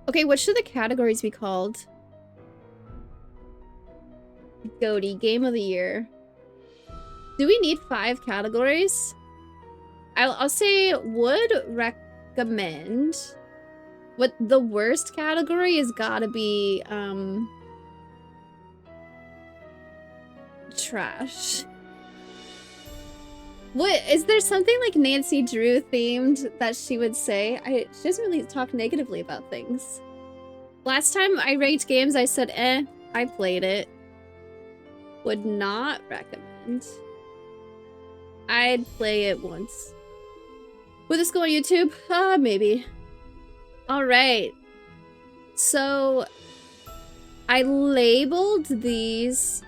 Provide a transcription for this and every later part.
Okay, what should the categories be called? Goaty, Game of the Year. Do we need 5 categories? I'll say would recommend. What the worst category is gotta be, trash. What, is there something like Nancy Drew themed that she would say? She doesn't really talk negatively about things. Last time I ranked games, I said, I played it. Would not recommend. I'd play it once. Would this go on YouTube? Maybe. Alright. So, I labeled these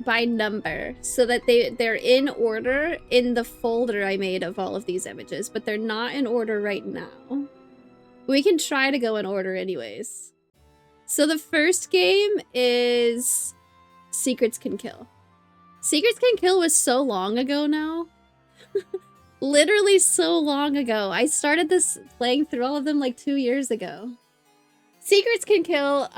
by number so that they're in order in the folder I made of all of these images, but they're not in order right now. We can try to go in order anyways. So the first game is Secrets Can Kill. Secrets Can Kill was so long ago now. Literally so long ago. I started this playing through all of them like 2 years ago. Secrets Can Kill,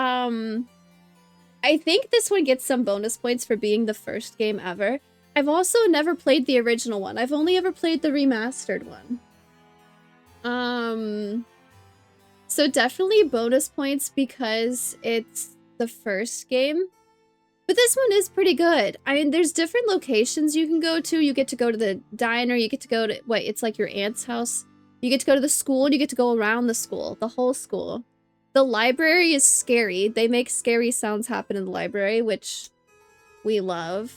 I think this one gets some bonus points for being the first game ever. I've also never played the original one. I've only ever played the remastered one. So definitely bonus points because it's the first game. But this one is pretty good. I mean, there's different locations you can go to. You get to go to the diner, you get to go to, it's like your aunt's house. You get to go to the school, and you get to go around the school, the whole school. The library is scary. They make scary sounds happen in the library, which we love.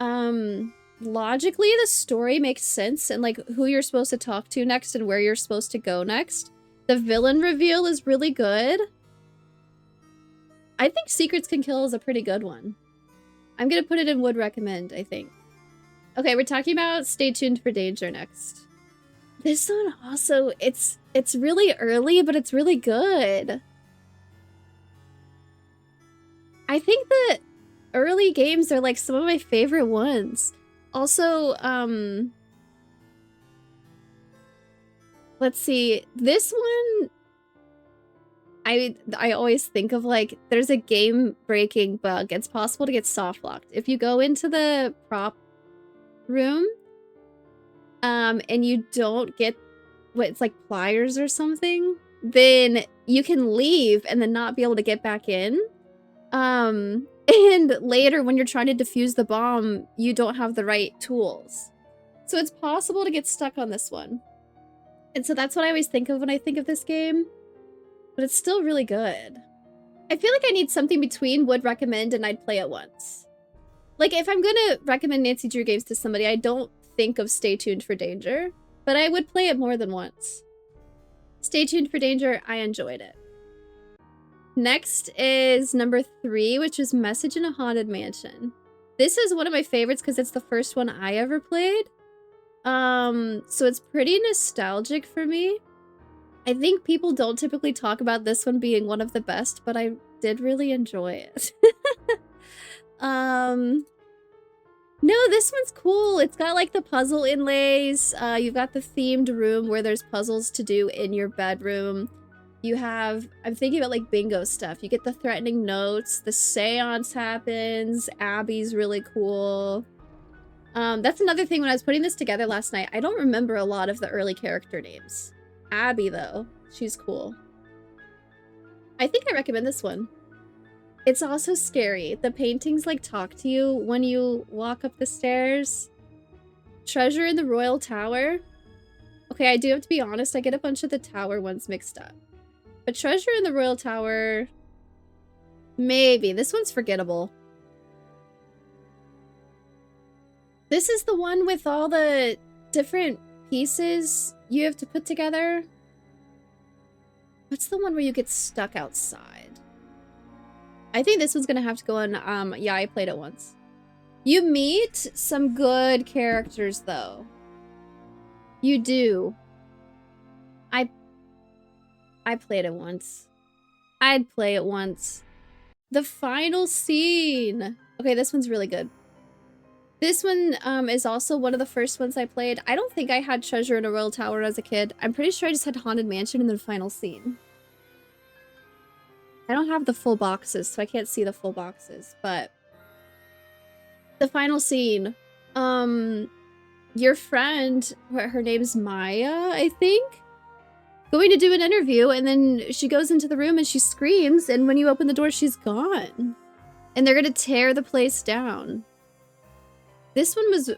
Logically, the story makes sense, and like who you're supposed to talk to next and where you're supposed to go next. The villain reveal is really good. I think Secrets Can Kill is a pretty good one. I'm gonna put it in would recommend, I think. Okay, we're talking about Stay Tuned for Danger next. This one also, it's really early, but it's really good. I think that early games are like some of my favorite ones. Also, let's see, this one, I always think of like, there's a game-breaking bug. It's possible to get soft-locked. If you go into the prop room, and you don't get it's like pliers or something, then you can leave and then not be able to get back in. And later when you're trying to defuse the bomb, you don't have the right tools. So it's possible to get stuck on this one. And so that's what I always think of when I think of this game. But it's still really good. I feel like I need something between would recommend and I'd play it once. Like, if I'm gonna recommend Nancy Drew games to somebody, I don't think of Stay Tuned for Danger, but I would play it more than once. Stay Tuned for Danger, I enjoyed it. Next is number 3, which is Message in a Haunted Mansion. This is one of my favorites because it's the first one I ever played. So it's pretty nostalgic for me. I think people don't typically talk about this one being one of the best, but I did really enjoy it. No, this one's cool. It's got like the puzzle inlays. You've got the themed room where there's puzzles to do in your bedroom. You have, I'm thinking about like bingo stuff. You get the threatening notes, the seance happens, Abby's really cool. That's another thing when I was putting this together last night. I don't remember a lot of the early character names. Abby, though, she's cool. I think I recommend this one. It's also scary. The paintings like talk to you when you walk up the stairs. Treasure in the Royal Tower. Okay, I do have to be honest, I get a bunch of the tower ones mixed up. But Treasure in the Royal Tower, maybe. This one's forgettable. This is the one with all the different pieces you have to put together. What's the one where you get stuck outside? I think this one's gonna have to go on, yeah, I played it once. You meet some good characters, though. You do. I played it once. I'd play it once. The final scene. Okay, this one's really good. This one is also one of the first ones I played. I don't think I had Treasure in a Royal Tower as a kid. I'm pretty sure I just had Haunted Mansion and then Final Scene. don't have the full boxes, so I can't see the full boxes, but the final scene, your friend, her name's Maya, I think, going to do an interview, and then she goes into the room and she screams, and when you open the door, she's gone. And they're gonna tear the place down. This one was,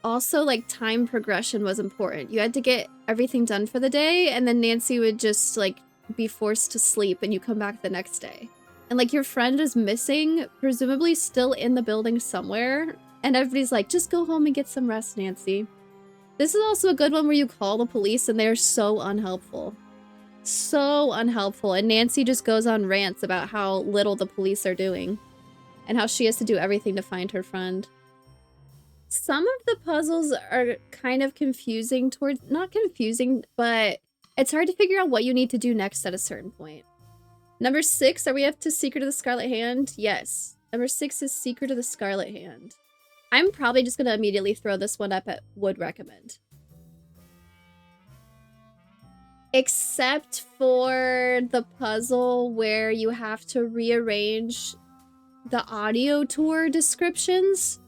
also, like, time progression was important. You had to get everything done for the day, and then Nancy would just, like, be forced to sleep, and you come back the next day. And, like, your friend is missing, presumably still in the building somewhere, and everybody's like, just go home and get some rest, Nancy. This is also a good one where you call the police, and they're so unhelpful. So unhelpful, and Nancy just goes on rants about how little the police are doing, and how she has to do everything to find her friend. Some of the puzzles are kind of confusing towards, not confusing, but it's hard to figure out what you need to do next at a certain point. Number 6, are we up to Secret of the Scarlet Hand? Yes. Number 6 is Secret of the Scarlet Hand. I'm probably just gonna immediately throw this one up at would recommend. Except for the puzzle where you have to rearrange the audio tour descriptions.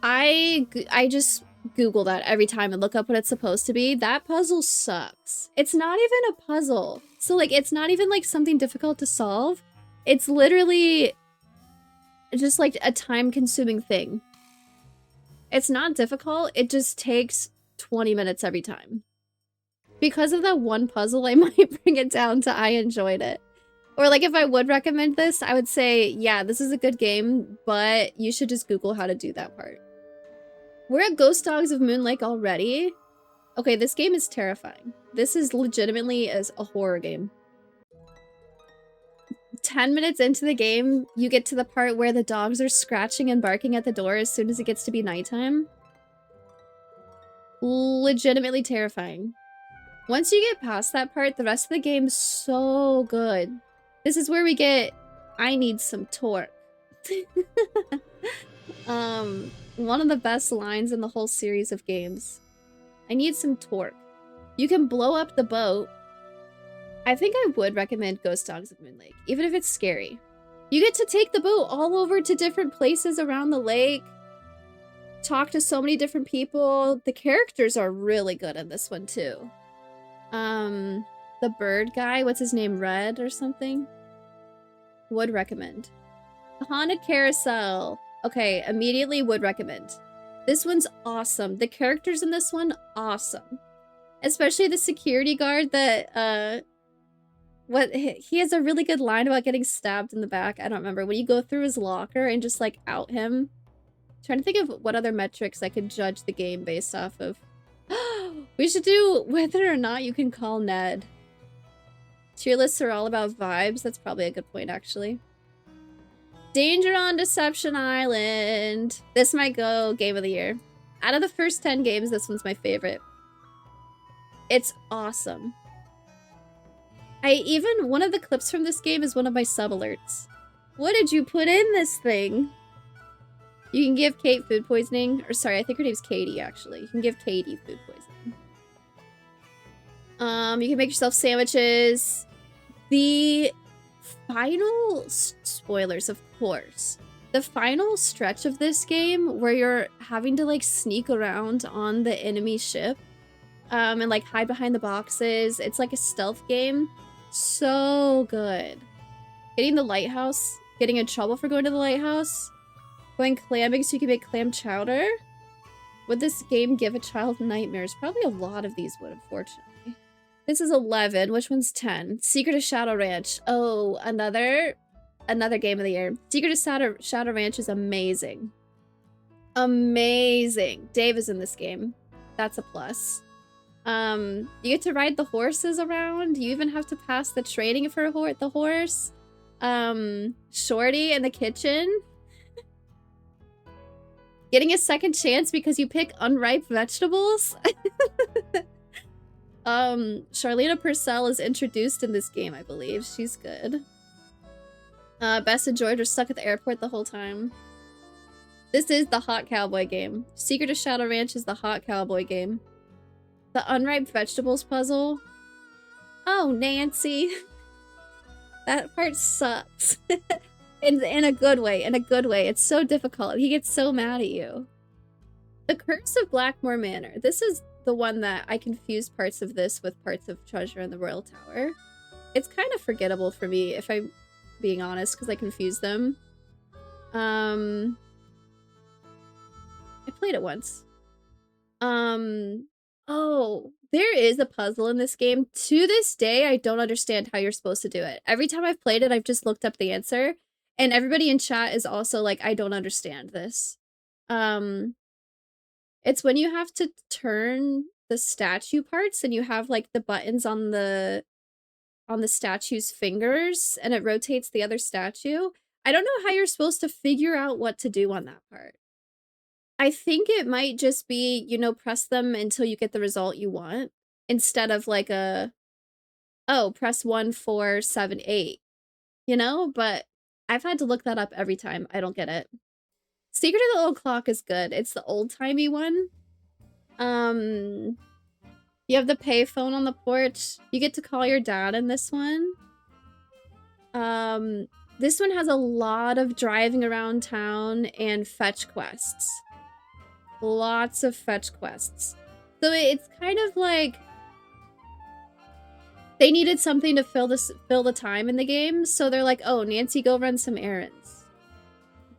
I just Google that every time and look up what it's supposed to be. That puzzle sucks. It's not even a puzzle. So, like, it's not even, like, something difficult to solve. It's literally just, like, a time-consuming thing. It's not difficult. It just takes 20 minutes every time. Because of that one puzzle, I might bring it down to I enjoyed it. Or, like, if I would recommend this, I would say, yeah, this is a good game, but you should just Google how to do that part. We're at Ghost Dogs of Moon Lake already. Okay, this game is terrifying. This is legitimately a horror game. 10 minutes into the game, you get to the part where the dogs are scratching and barking at the door as soon as it gets to be nighttime. Legitimately terrifying. Once you get past that part, the rest of the game is so good. This is where we get, I need some torque. One of the best lines in the whole series of games. I need some torque. You can blow up the boat. I think I would recommend Ghost Dogs of Moon Lake, even if it's scary. You get to take the boat all over to different places around the lake. Talk to so many different people. The characters are really good in this one too. The bird guy, what's his name? Red or something? Would recommend. The Haunted Carousel. Okay, immediately would recommend. This one's awesome. The characters in this one, awesome. Especially the security guard that, he has a really good line about getting stabbed in the back. I don't remember. When you go through his locker and just, like, out him. I'm trying to think of what other metrics I could judge the game based off of. We should do whether or not you can call Ned. Tier lists are all about vibes. That's probably a good point, actually. Danger on Deception Island. This might go Game of the Year. Out of the first 10 games, this one's my favorite. It's awesome. One of the clips from this game is one of my sub alerts. What did you put in this thing? You can give Kate food poisoning. Or sorry, I think her name's Katie, actually. You can give Katie food poisoning. You can make yourself sandwiches. The final spoilers, of course. The final stretch of this game where you're having to, like, sneak around on the enemy ship and, like, hide behind the boxes. It's like a stealth game. So good. Getting the lighthouse. Getting in trouble for going to the lighthouse. Going clamming so you can make clam chowder. Would this game give a child nightmares? Probably a lot of these would, unfortunately. This is 11. Which one's 10? Secret of Shadow Ranch. Oh, another Game of the Year. Secret of Shadow Ranch is amazing. Amazing. Dave is in this game. That's a plus. You get to ride the horses around. You even have to pass the training for the horse. Shorty in the kitchen. Getting a second chance because you pick unripe vegetables. Charlena Purcell is introduced in this game, I believe. She's good. Bess and George are stuck at the airport the whole time. This is the hot cowboy game. Secret of Shadow Ranch is the hot cowboy game. The unripe vegetables puzzle. Oh, Nancy. That part sucks. in a good way, in a good way. It's so difficult. He gets so mad at you. The Curse of Blackmore Manor. This is the one that I confused parts of this with parts of Treasure in the Royal Tower. It's kind of forgettable for me, if I'm being honest, because I confused them. I played it once. Oh, there is a puzzle in this game. To this day, I don't understand how you're supposed to do it. Every time I've played it, I've just looked up the answer. And everybody in chat is also like, I don't understand this. It's when you have to turn the statue parts and you have like the buttons on the statue's fingers and it rotates the other statue. I don't know how you're supposed to figure out what to do on that part. I think it might just be, you know, press them until you get the result you want, instead of like a, oh, press 1, 4, 7, 8, you know? But I've had to look that up every time. I don't get it. Secret of the Old Clock is good. It's the old-timey one. You have the payphone on the porch. You get to call your dad in this one. This one has a lot of driving around town and fetch quests. Lots of fetch quests. So it's kind of like they needed something to fill the time in the game, so they're like, oh, Nancy, go run some errands.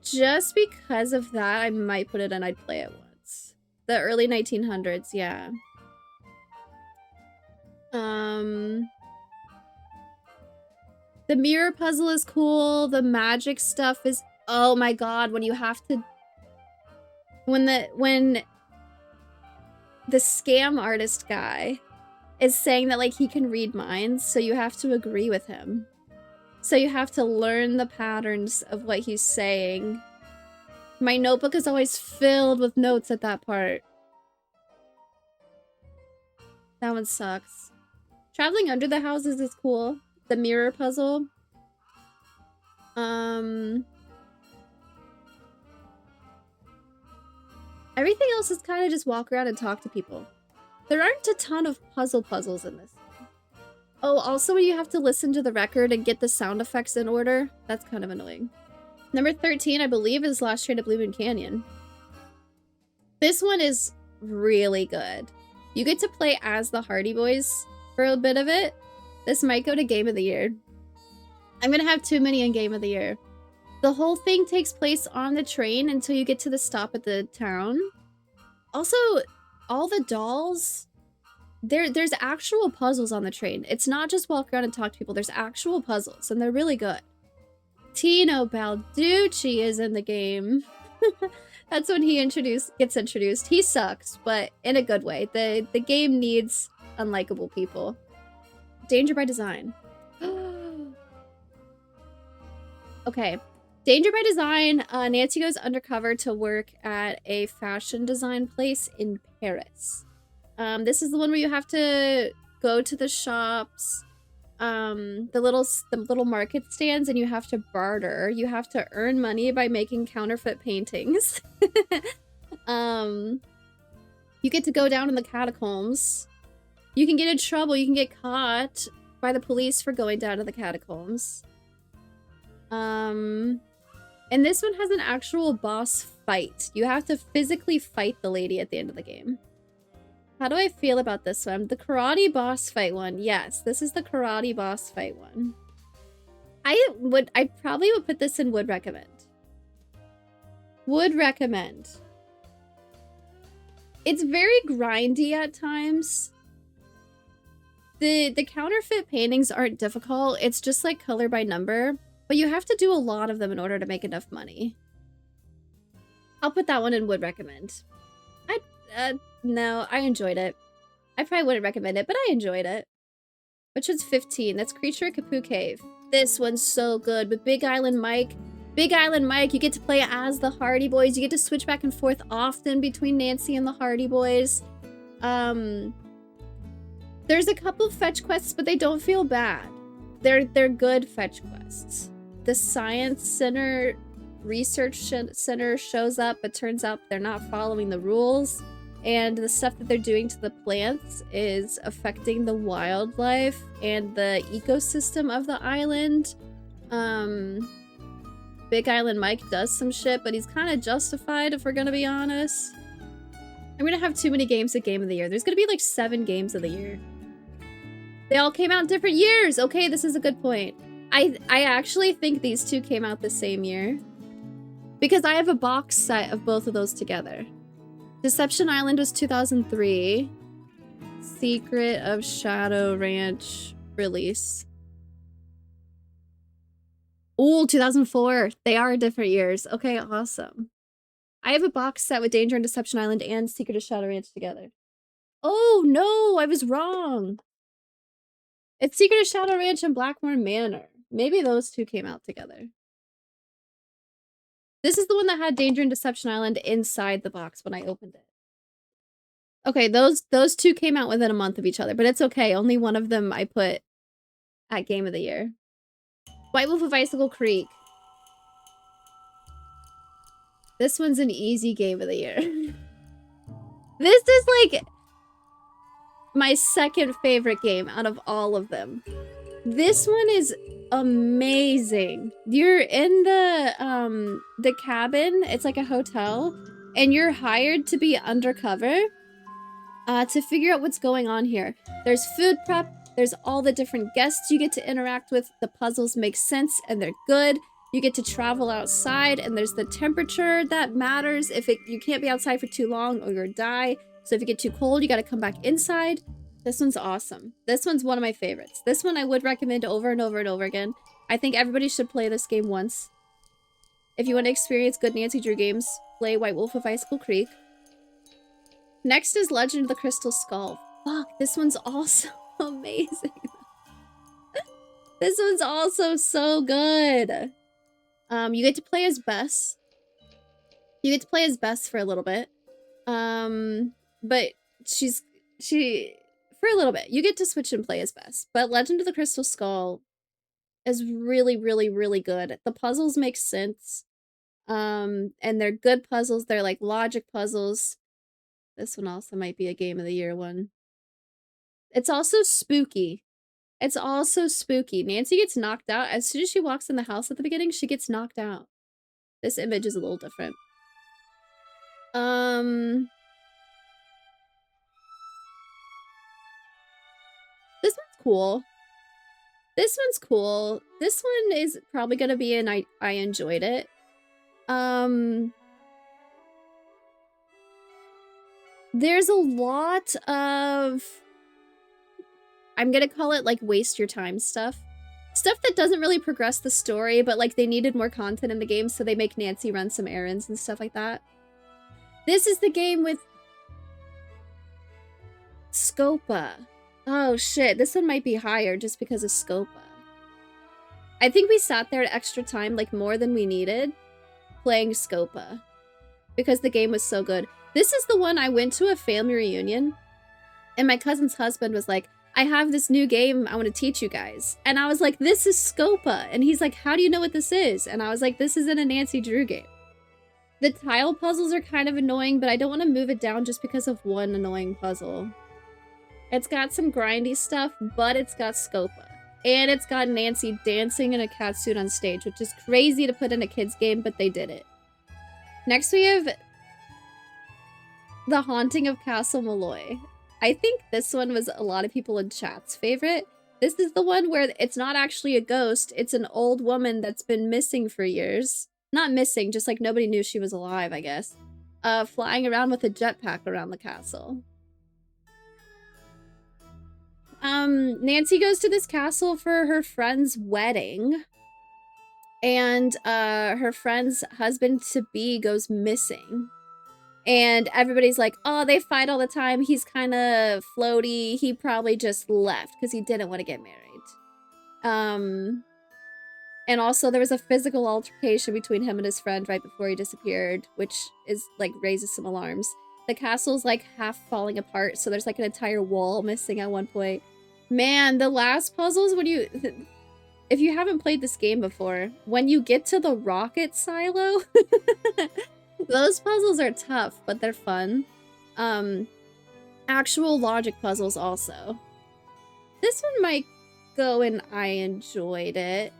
Just because of that, I might put it in I'd play it once. The early 1900s, yeah. The mirror puzzle is cool. The magic stuff is, oh my god, when you have to, when the scam artist guy is saying that like he can read minds, so you have to agree with him. So you have to learn the patterns of what he's saying. My notebook is always filled with notes at that part. That one sucks. Traveling under the houses is cool. The mirror puzzle. Everything else is kind of just walk around and talk to people. There aren't a ton of puzzles in this one. Oh, also you have to listen to the record and get the sound effects in order. That's kind of annoying. Number 13, I believe, is Last Train to Blue Moon Canyon. This one is really good. You get to play as the Hardy Boys for a bit of it. This might go to Game of the Year. I'm gonna have too many in Game of the Year. The whole thing takes place on the train until you get to the stop at the town. Also, all the dolls, there's actual puzzles on the train. It's not just walk around and talk to people. There's actual puzzles, and they're really good. Tino Balducci is in the game. That's when he gets introduced. He sucks, but in a good way. The game needs unlikable people. Danger by Design. Okay. Danger by Design, Nancy goes undercover to work at a fashion design place in Paris. This is the one where you have to go to the shops, the little market stands, and you have to barter. You have to earn money by making counterfeit paintings. You get to go down in the catacombs. You can get in trouble. You can get caught by the police for going down to the catacombs. And this one has an actual boss fight. You have to physically fight the lady at the end of the game. How do I feel about this one? The karate boss fight one. Yes, this is the karate boss fight one. I probably would put this in would recommend. Would recommend. It's very grindy at times. The counterfeit paintings aren't difficult. It's just like color by number. But you have to do a lot of them in order to make enough money. I'll put that one in would recommend. No, I enjoyed it. I probably wouldn't recommend it, but I enjoyed it. Which one's 15? That's Creature at Kapoo Cave. This one's so good with Big Island Mike. Big Island Mike, you get to play as the Hardy Boys. You get to switch back and forth often between Nancy and the Hardy Boys. There's a couple fetch quests, but they don't feel bad. They're good fetch quests. The Science Center Research Center shows up, but turns out they're not following the rules. and the stuff that they're doing to the plants is affecting the wildlife and the ecosystem of the island. Big Island Mike does some shit, but he's kind of justified if we're gonna be honest. I'm gonna have too many games at Game of the Year. There's gonna be like 7 games of the year. They all came out in different years. Okay, this is a good point. I actually think these two came out the same year because I have a box set of both of those together. Deception Island was 2003. Secret of Shadow Ranch release. Ooh, 2004. They are different years. Okay, awesome. I have a box set with Danger and Deception Island and Secret of Shadow Ranch together. Oh, no, I was wrong. It's Secret of Shadow Ranch and Blackmore Manor. Maybe those two came out together. This is the one that had Danger and Deception Island inside the box when I opened it. Okay, those two came out within a month of each other, but it's okay. Only one of them I put at Game of the Year. White Wolf of Icicle Creek. This one's an easy Game of the Year. This is like my second favorite game out of all of them. This one is amazing. You're in the cabin. It's like a hotel, and you're hired to be undercover to figure out what's going on here. There's food prep. There's all the different guests you get to interact with. The puzzles make sense and they're good. You get to travel outside, and there's the temperature that matters. You can't be outside for too long or you'll die. So if you get too cold, you got to come back inside. This one's awesome. This one's one of my favorites. This one I would recommend over and over and over again. I think everybody should play this game once. If you want to experience good Nancy Drew games, play White Wolf of Icicle Creek. Next is Legend of the Crystal Skull. Fuck, this one's also amazing. This one's also so good. You get to play as Bess. You get to play as Bess for a little bit. But for a little bit. You get to switch and play as Bess. But Legend of the Crystal Skull is really, really, really good. The puzzles make sense. And they're good puzzles. They're like logic puzzles. This one also might be a Game of the Year one. It's also spooky. It's also spooky. Nancy gets knocked out. As soon as she walks in the house at the beginning, she gets knocked out. This image is a little different. This one's cool. This one's cool. This one is probably gonna be an I enjoyed it. There's a lot of, I'm gonna call it like waste your time stuff. Stuff that doesn't really progress the story, but like they needed more content in the game, so they make Nancy run some errands and stuff like that. This is the game with Scopa. Oh shit, this one might be higher just because of Scopa. I think we sat there extra time, like more than we needed, playing Scopa. Because the game was so good. This is the one I went to a family reunion, and my cousin's husband was like, I have this new game I want to teach you guys. And I was like, this is Scopa. And he's like, how do you know what this is? And I was like, this isn't a Nancy Drew game. The tile puzzles are kind of annoying, but I don't want to move it down just because of one annoying puzzle. It's got some grindy stuff, but it's got Scopa. And it's got Nancy dancing in a catsuit on stage, which is crazy to put in a kid's game, but they did it. Next we have The Haunting of Castle Malloy. I think this one was a lot of people in chat's favorite. This is the one where it's not actually a ghost, it's an old woman that's been missing for years. Not missing, just like nobody knew she was alive, I guess. Flying around with a jetpack around the castle. Nancy goes to this castle for her friend's wedding. And her friend's husband-to-be goes missing. And everybody's like, oh, they fight all the time. He's kind of floaty. He probably just left because he didn't want to get married. And also there was a physical altercation between him and his friend right before he disappeared, which is like raises some alarms. The castle's like half falling apart, so there's like an entire wall missing at one point. Man, the last puzzles, when you... If you haven't played this game before, when you get to the rocket silo, those puzzles are tough, but they're fun. Actual logic puzzles also. This one might go and I enjoyed it.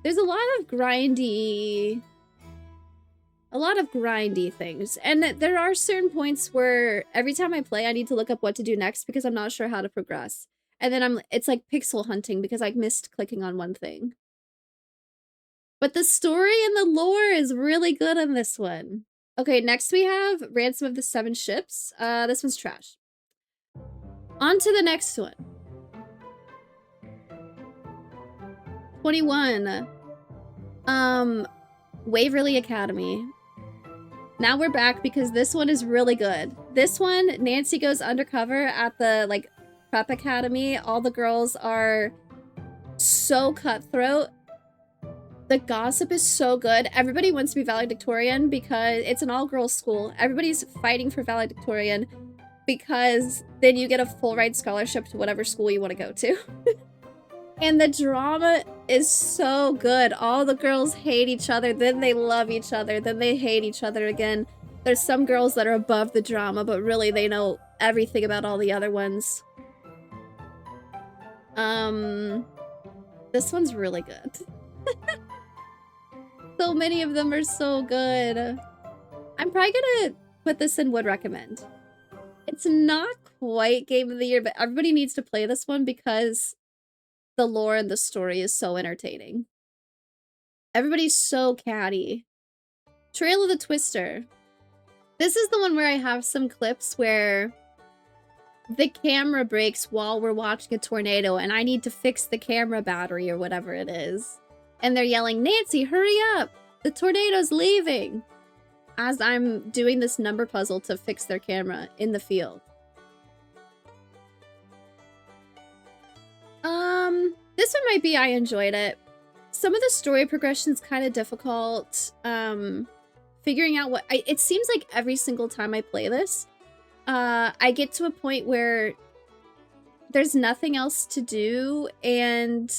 There's a lot of grindy things. And there are certain points where every time I play, I need to look up what to do next because I'm not sure how to progress. And then it's like pixel hunting because I missed clicking on one thing. But the story and the lore is really good in this one. Okay, next we have Ransom of the Seven Ships. This one's trash. On to the next one. 21. Waverly Academy. Now we're back because this one is really good. This one, Nancy goes undercover at the, like, prep academy. All the girls are so cutthroat. The gossip is so good. Everybody wants to be valedictorian because it's an all-girls school. Everybody's fighting for valedictorian because then you get a full-ride scholarship to whatever school you want to go to. And the drama is so good. All the girls hate each other, then they love each other, then they hate each other again. There's some girls that are above the drama, but really they know everything about all the other ones. This one's really good. So many of them are so good. I'm probably gonna put this in would recommend. It's not quite game of the year, but everybody needs to play this one because the lore and the story is so entertaining. Everybody's so catty. Trail of the Twister. This is the one where I have some clips where the camera breaks while we're watching a tornado and I need to fix the camera battery or whatever it is. And they're yelling, Nancy, hurry up! The tornado's leaving! As I'm doing this number puzzle to fix their camera in the field. This one might be I enjoyed it. Some of the story progression is kind of difficult. Figuring out what... it seems like every single time I play this, I get to a point where there's nothing else to do and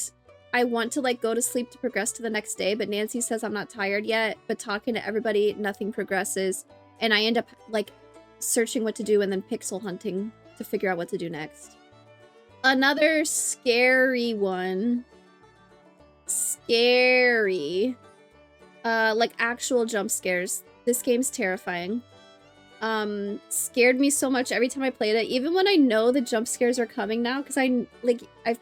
I want to like go to sleep to progress to the next day, but Nancy says I'm not tired yet, but talking to everybody, nothing progresses. And I end up like searching what to do and then pixel hunting to figure out what to do next. Another scary one. Scary. Like actual jump scares. This game's terrifying. Scared me so much every time I played it, even when I know the jump scares are coming now, because I've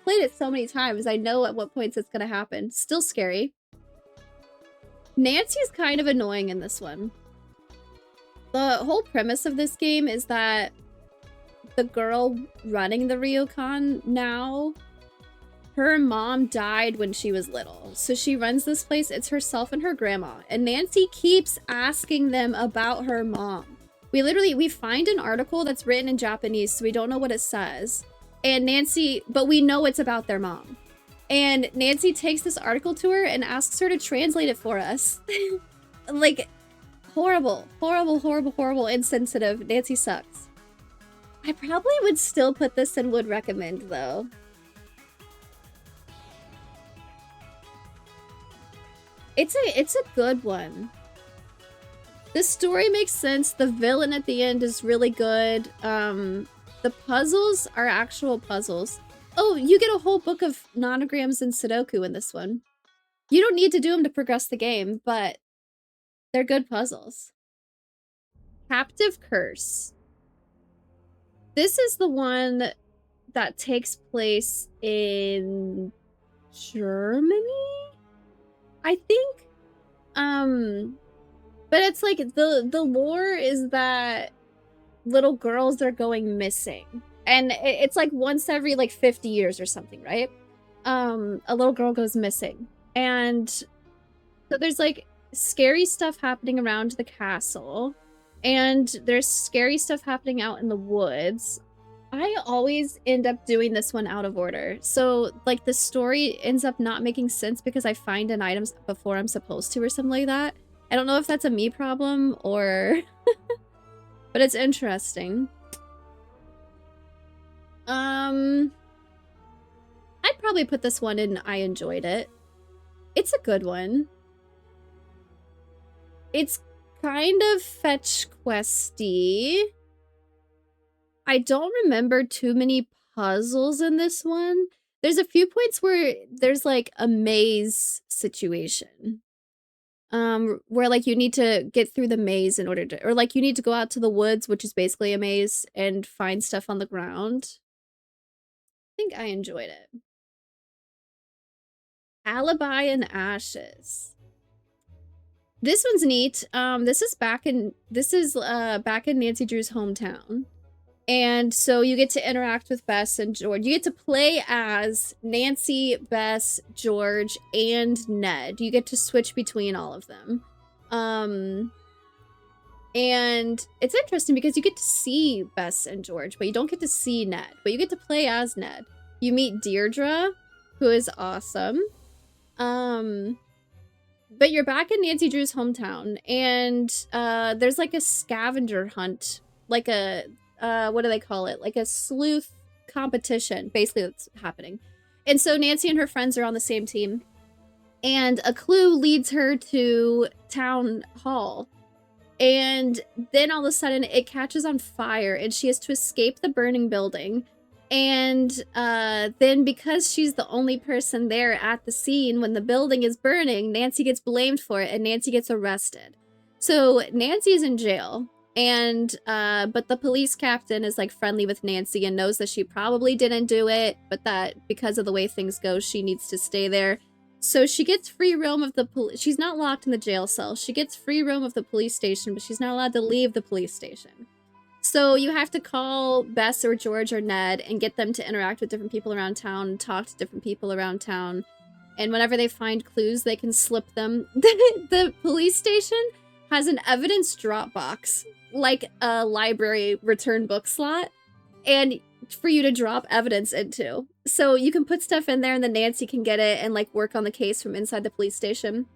played it so many times, I know at what points it's gonna happen. Still scary. Nancy's kind of annoying in this one. The whole premise of this game is that the girl running the ryokan now, her mom died when she was little. So she runs this place, it's herself and her grandma. And Nancy keeps asking them about her mom. We find an article that's written in Japanese, so we don't know what it says. And Nancy, but we know it's about their mom. And Nancy takes this article to her and asks her to translate it for us. Like, horrible, horrible, horrible, horrible, insensitive. Nancy sucks. I probably would still put this in would recommend, though. It's a good one. The story makes sense. The villain at the end is really good. The puzzles are actual puzzles. Oh, you get a whole book of nonograms and Sudoku in this one. You don't need to do them to progress the game, but they're good puzzles. Captive Curse. This is the one that takes place in Germany, I think. But it's like the lore is that little girls are going missing. And it's like once every like 50 years or something, right? A little girl goes missing. And so there's like scary stuff happening around the castle. And there's scary stuff happening out in the woods. I always end up doing this one out of order. So like the story ends up not making sense because I find an item before I'm supposed to or something like that. I don't know if that's a me problem or... but it's interesting. I'd probably put this one in I enjoyed it. It's a good one. It's kind of fetch questy. I don't remember too many puzzles in this one. There's a few points where there's like a maze situation. Where like you need to get through the maze in order to, or like you need to go out to the woods, which is basically a maze, and find stuff on the ground. I think I enjoyed it. Alibi and Ashes. This one's neat. This is back in Nancy Drew's hometown. And so you get to interact with Bess and George. You get to play as Nancy, Bess, George, and Ned. You get to switch between all of them. And it's interesting because you get to see Bess and George, but you don't get to see Ned. But you get to play as Ned. You meet Deirdre, who is awesome. But you're back in Nancy Drew's hometown, and there's like a scavenger hunt, like a what do they call it? Like a sleuth competition, basically, that's happening. And so Nancy and her friends are on the same team, and a clue leads her to town hall. And then all of a sudden it catches on fire, and she has to escape the burning building. And then because she's the only person there at the scene when the building is burning, Nancy gets blamed for it, and Nancy gets arrested. So Nancy's in jail, and but the police captain is like friendly with Nancy and knows that she probably didn't do it, but that because of the way things go, she needs to stay there. So she gets free roam of the police. She's not locked in the jail cell. She gets free roam of the police station, but she's not allowed to leave the police station. So you have to call Bess or George or Ned and get them to interact with different people around town, talk to different people around town. And whenever they find clues, they can slip them. The police station has an evidence drop box, like a library return book slot, and for you to drop evidence into. So you can put stuff in there, and then Nancy can get it and like work on the case from inside the police station.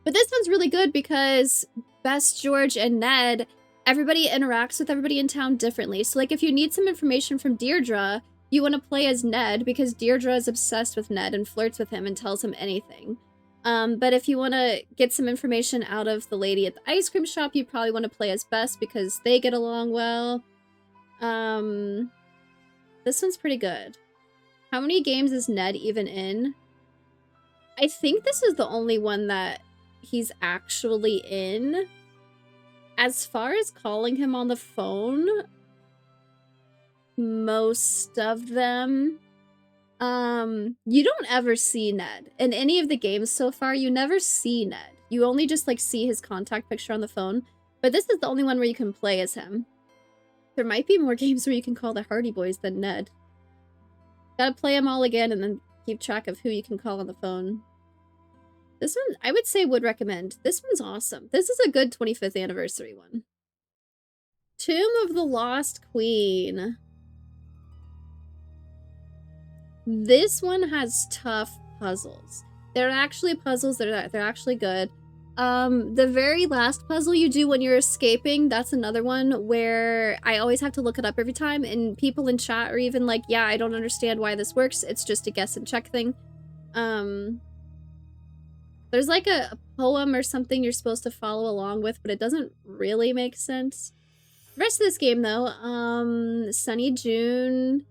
But this one's really good because Bess, George, and Ned, everybody interacts with everybody in town differently. So like if you need some information from Deirdre, you want to play as Ned because Deirdre is obsessed with Ned and flirts with him and tells him anything. But if you want to get some information out of the lady at the ice cream shop, you probably want to play as Bess because they get along well. This one's pretty good. How many games is Ned even in? I think this is the only one that he's actually in. As far as calling him on the phone, most of them, you don't ever see Ned. In any of the games so far, you never see Ned. You only just, like, see his contact picture on the phone. But this is the only one where you can play as him. There might be more games where you can call the Hardy Boys than Ned. Gotta play them all again and then keep track of who you can call on the phone. This one, I would say, would recommend. This one's awesome. This is a good 25th anniversary one. Tomb of the Lost Queen. This one has tough puzzles. They're actually puzzles that are they're actually good. The very last puzzle you do when you're escaping, that's another one where I always have to look it up every time, and people in chat are even like, yeah, I don't understand why this works. It's just a guess and check thing. There's like a poem or something you're supposed to follow along with, but it doesn't really make sense. The rest of this game, though, Sunny June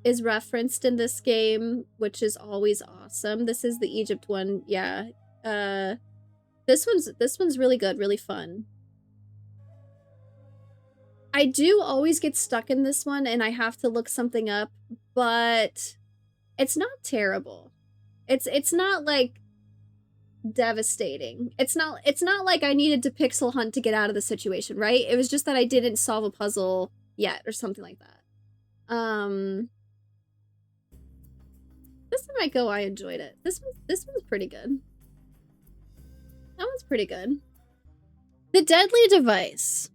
is referenced in this game, which is always awesome. This is the Egypt one, yeah. This one's really good, really fun. I do always get stuck in this one, and I have to look something up, but it's not terrible. It's not like devastating. It's not like I needed to pixel hunt to get out of the situation, right? It was just that I didn't solve a puzzle yet or something like that. This one might go, I enjoyed it. This one's pretty good. That one's pretty good. The Deadly Device.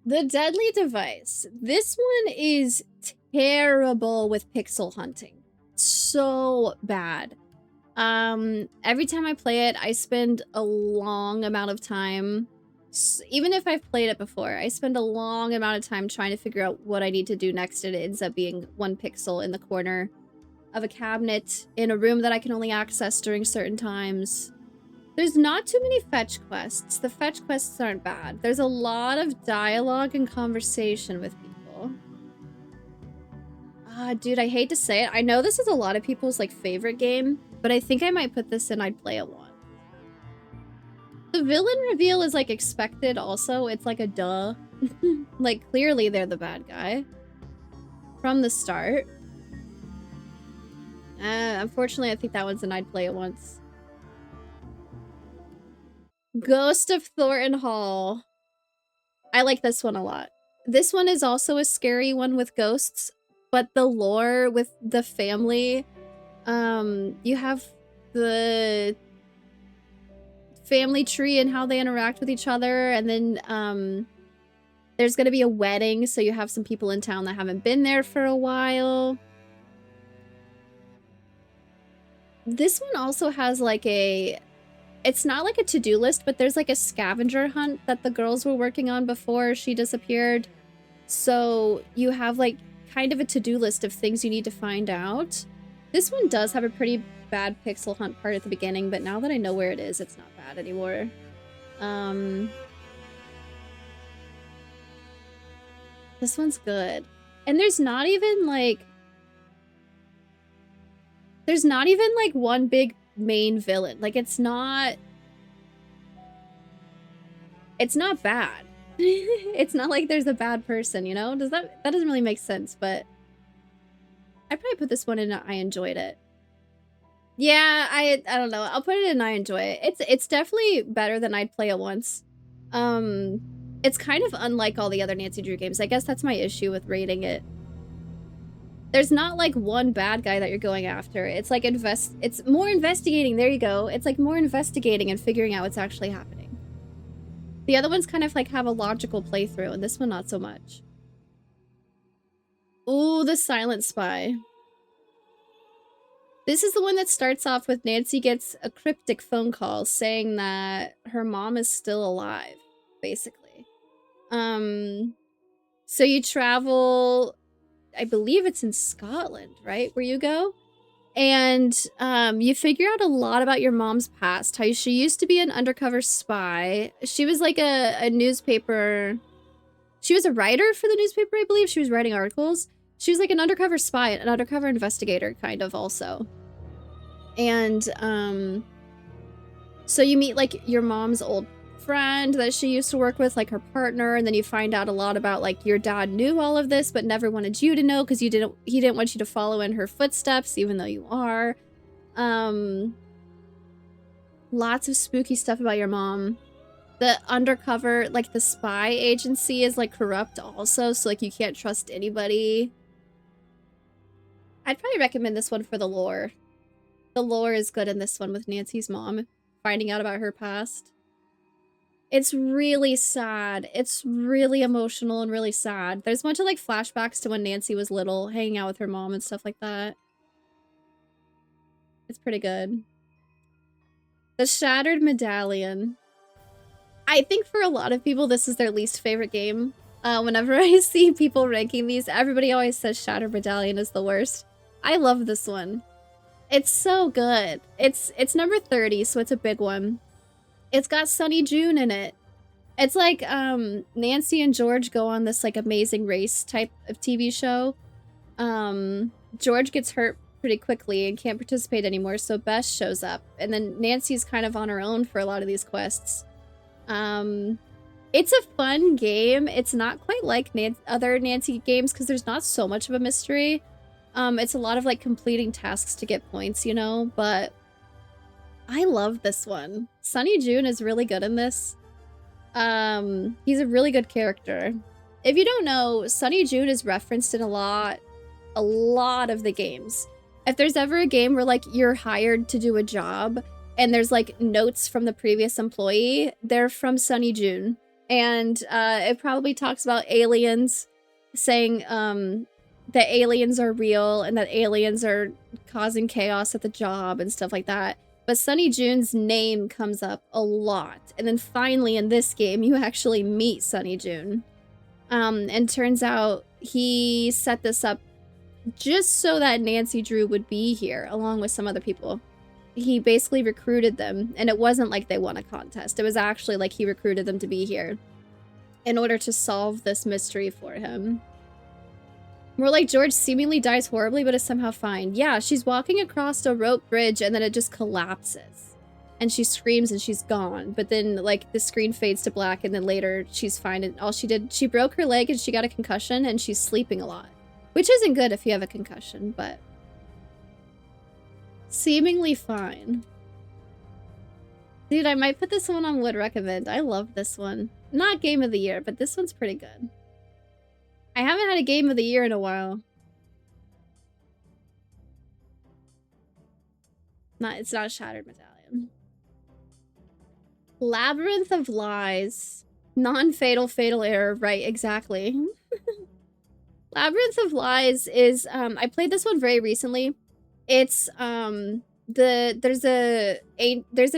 The Deadly Device. This one is terrible with pixel hunting. So bad. Every time I play it, I spend a long amount of time, even if I've played it before, I spend a long amount of time trying to figure out what I need to do next, and it ends up being one pixel in the corner of a cabinet in a room that I can only access during certain times. There's not too many fetch quests. The fetch quests aren't bad. There's a lot of dialogue and conversation with people. Dude, I hate to say it. I know this is a lot of people's like favorite game, but I think I might put this in I'd play it once. The villain reveal is like expected also. It's like a duh. Like clearly they're the bad guy from the start. Unfortunately, I think that one's an I'd play it once. Ghost of Thornton Hall. I like this one a lot. This one is also a scary one with ghosts, but the lore with the family, you have the family tree and how they interact with each other, and then there's gonna be a wedding, so you have some people in town that haven't been there for a while. This one also has like it's not like a to-do list, but there's like a scavenger hunt that the girls were working on before she disappeared. So you have like kind of a to-do list of things you need to find out. This one does have a pretty bad pixel hunt part at the beginning, but now that I know where it is, it's not bad anymore. This one's good. And there's not even like one big main villain. Like it's not bad. It's not like there's a bad person, you know? That doesn't really make sense, but I'd probably put this one in I enjoyed it. Yeah, I don't know. I'll put it in I enjoy it. It's definitely better than I'd play it once. It's kind of unlike all the other Nancy Drew games. I guess that's my issue with rating it. There's not like one bad guy that you're going after. It's like it's more investigating. There you go. It's like more investigating and figuring out what's actually happening. The other ones kind of like have a logical playthrough, and this one not so much. Ooh, the Silent Spy. This is the one that starts off with Nancy gets a cryptic phone call saying that her mom is still alive, basically. So you travel, I believe it's in Scotland, right? Where you go? And you figure out a lot about your mom's past. How she used to be an undercover spy. She was like a newspaper. She was a writer for the newspaper, I believe. She was writing articles. She was like an undercover spy, an undercover investigator, kind of also. And so you meet like your mom's old friend that she used to work with, like her partner, and then you find out a lot about like your dad knew all of this but never wanted you to know because he didn't want you to follow in her footsteps, even though you are. Lots of spooky stuff about your mom. The undercover, like the spy agency is like corrupt also, so like you can't trust anybody. I'd probably recommend this one for the lore. The lore is good in this one with Nancy's mom, finding out about her past. It's really sad. It's really emotional and really sad. There's a bunch of like flashbacks to when Nancy was little, hanging out with her mom and stuff like that. It's pretty good. The Shattered Medallion. I think for a lot of people, this is their least favorite game. Whenever I see people ranking these, everybody always says Shattered Medallion is the worst. I love this one. It's so good. It's number 30, so it's a big one. It's got Sunny June in it. It's like Nancy and George go on this like amazing race type of TV show. George gets hurt pretty quickly and can't participate anymore, so Bess shows up. And then Nancy's kind of on her own for a lot of these quests. It's a fun game. It's not quite like other Nancy games because there's not so much of a mystery. It's a lot of like completing tasks to get points, you know, but I love this one. Sunny June is really good in this. He's a really good character. If you don't know, Sunny June is referenced in a lot of the games. If there's ever a game where like you're hired to do a job and there's like notes from the previous employee, they're from Sunny June. And it probably talks about aliens, saying that aliens are real and that aliens are causing chaos at the job and stuff like that. But Sunny June's name comes up a lot. And then finally in this game, you actually meet Sunny June. And turns out he set this up just so that Nancy Drew would be here, along with some other people. He basically recruited them, and it wasn't like they won a contest. It was actually like he recruited them to be here in order to solve this mystery for him. More like George seemingly dies horribly, but is somehow fine. Yeah, she's walking across a rope bridge and then it just collapses. And she screams and she's gone. But then, like, the screen fades to black and then later she's fine. And all she did, she broke her leg and she got a concussion and she's sleeping a lot. Which isn't good if you have a concussion, but... seemingly fine. Dude, I might put this one on would recommend. I love this one. Not game of the year, but this one's pretty good. I haven't had a game of the year in a while. It's not Shattered Medallion. Labyrinth of Lies. Non-fatal, fatal error. Right, exactly. Labyrinth of Lies is, I played this one very recently. It's, there's a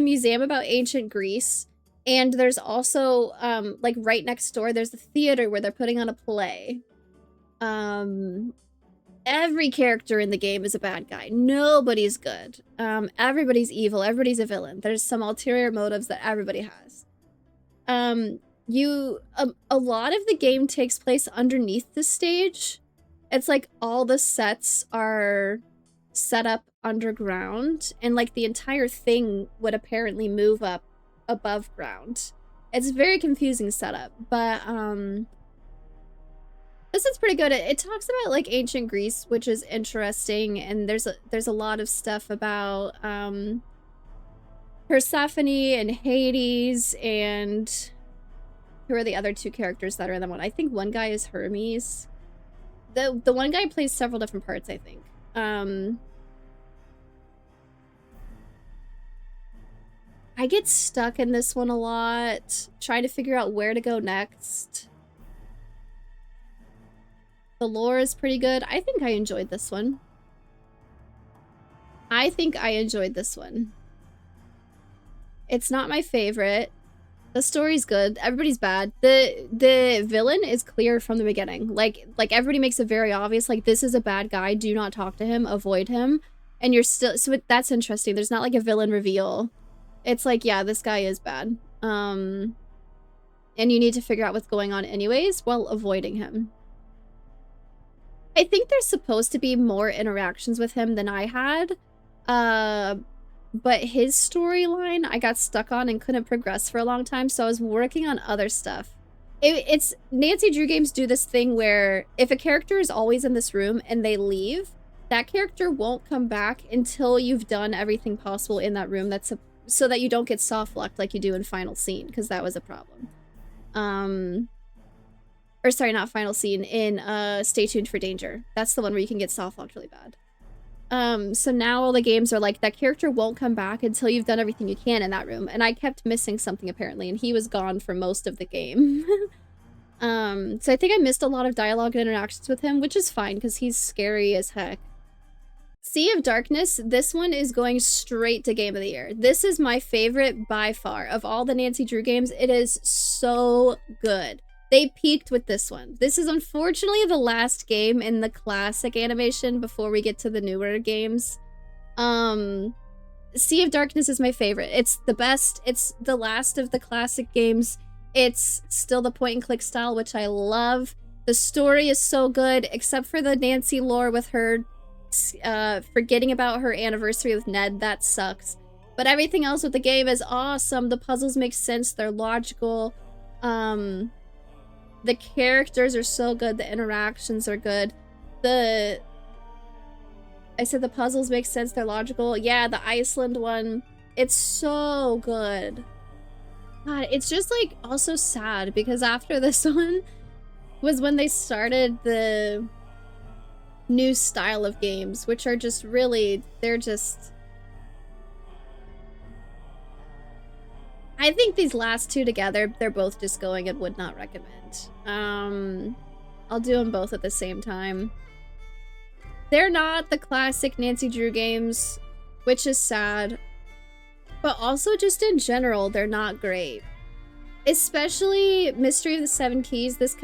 museum about ancient Greece. And there's also, like, right next door, there's a theater where they're putting on a play. Every character in the game is a bad guy. Nobody's good. Everybody's evil. Everybody's a villain. There's some ulterior motives that everybody has. A lot of the game takes place underneath the stage. It's like all the sets are set up underground, and like the entire thing would apparently move up above ground. It's a very confusing setup, but this is pretty good. It talks about like ancient Greece, which is interesting, and there's a lot of stuff about Persephone and Hades, and who are the other two characters that are in that one? I think one guy is Hermes. The one guy plays several different parts, I think. I get stuck in this one a lot, trying to figure out where to go next. The lore is pretty good. I think I enjoyed this one. It's not my favorite. The story's good. Everybody's bad. The villain is clear from the beginning. Like everybody makes it very obvious, like, this is a bad guy. Do not talk to him. Avoid him. And you're still... so that's interesting. There's not like a villain reveal. It's like, yeah, this guy is bad. And you need to figure out what's going on anyways while avoiding him. I think there's supposed to be more interactions with him than I had. But his storyline I got stuck on and couldn't progress for a long time, so I was working on other stuff. It's Nancy Drew games do this thing where if a character is always in this room and they leave, that character won't come back until you've done everything possible in that room so that you don't get soft locked like you do in Final Scene, because that was a problem. Or sorry, not Final Scene, in Stay Tuned for Danger. That's the one where you can get soft locked really bad. So now all the games are like, that character won't come back until you've done everything you can in that room. And I kept missing something apparently, and he was gone for most of the game. So I think I missed a lot of dialogue and interactions with him, which is fine because he's scary as heck. Sea of Darkness, this one is going straight to Game of the Year. This is my favorite by far. Of all the Nancy Drew games, it is so good. They peaked with this one. This is unfortunately the last game in the classic animation before we get to the newer games. Sea of Darkness is my favorite. It's the best. It's the last of the classic games. It's still the point and click style, which I love. The story is so good, except for the Nancy lore with her forgetting about her anniversary with Ned. That sucks. But everything else with the game is awesome. The puzzles make sense. They're logical. The characters are so good. The interactions are good. I said the puzzles make sense. They're logical. Yeah, the Iceland one. It's so good. God, it's just like also sad because after this one was when they started the new style of games, which are just really, they're just... I think these last two together, they're both just going and would not recommend. I'll do them both at the same time. They're not the classic Nancy Drew games, which is sad. But also just in general, they're not great. Especially Mystery of the Seven Keys. This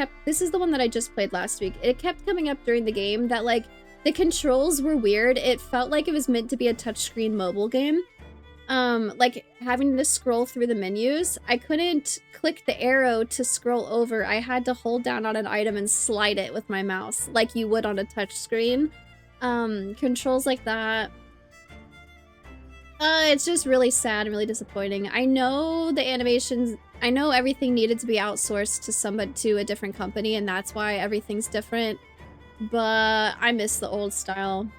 is the one that I just played last week. It kept coming up during the game that, like, the controls were weird. It felt like it was meant to be a touchscreen mobile game. like having to scroll through the menus. I couldn't click the arrow to scroll over. I had to hold down on an item and slide it with my mouse like you would on a touch screen. Controls like that. It's just really sad and really disappointing. I know the animations, I know everything needed to be outsourced to a different company, and that's why everything's different, but I miss the old style.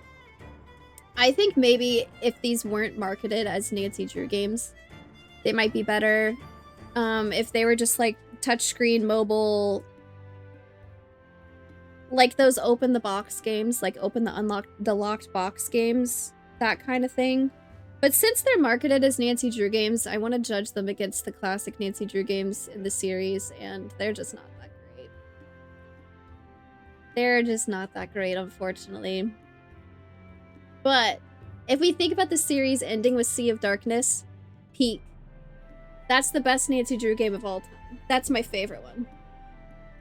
I think maybe if these weren't marketed as Nancy Drew games, they might be better. If they were just like touchscreen mobile, like those open the box games, like open the locked box games, that kind of thing. But since they're marketed as Nancy Drew games, I want to judge them against the classic Nancy Drew games in the series, and they're just not that great. They're just not that great, unfortunately. But if we think about the series ending with Sea of Darkness, peak. That's the best Nancy Drew game of all time. That's my favorite one.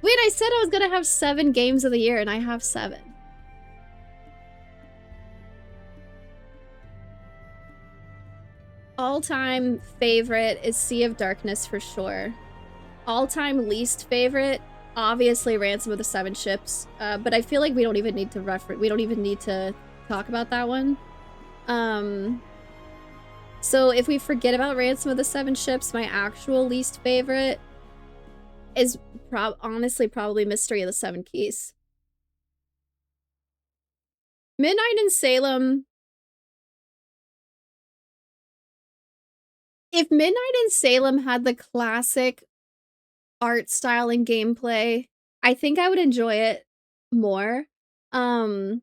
Wait, I said I was gonna have 7 games of the year, and I have 7. All-time favorite is Sea of Darkness for sure. All-time least favorite, obviously Ransom of the Seven Ships. But I feel like we don't even need to talk about that one. So if we forget about Ransom of the Seven Ships, my actual least favorite is honestly probably Mystery of the Seven Keys. Midnight in Salem. If Midnight in Salem had the classic art style and gameplay, I think I would enjoy it more. The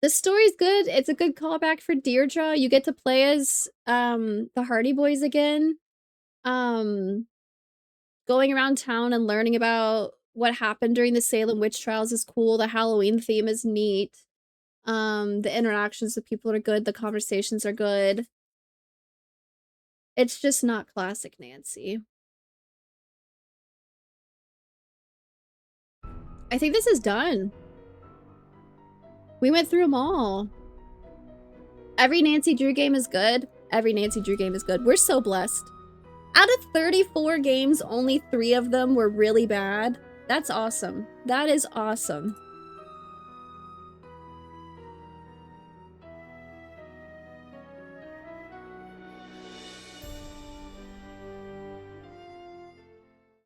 story's good. It's a good callback for Deirdre. You get to play as the Hardy Boys again. Going around town and learning about what happened during the Salem witch trials is cool. The Halloween theme is neat. The interactions with people are good. The conversations are good. It's just not classic Nancy. I think this is done. We went through them all. Every Nancy Drew game is good. Every Nancy Drew game is good. We're so blessed. Out of 34 games, only 3 of them were really bad. That's awesome. That is awesome.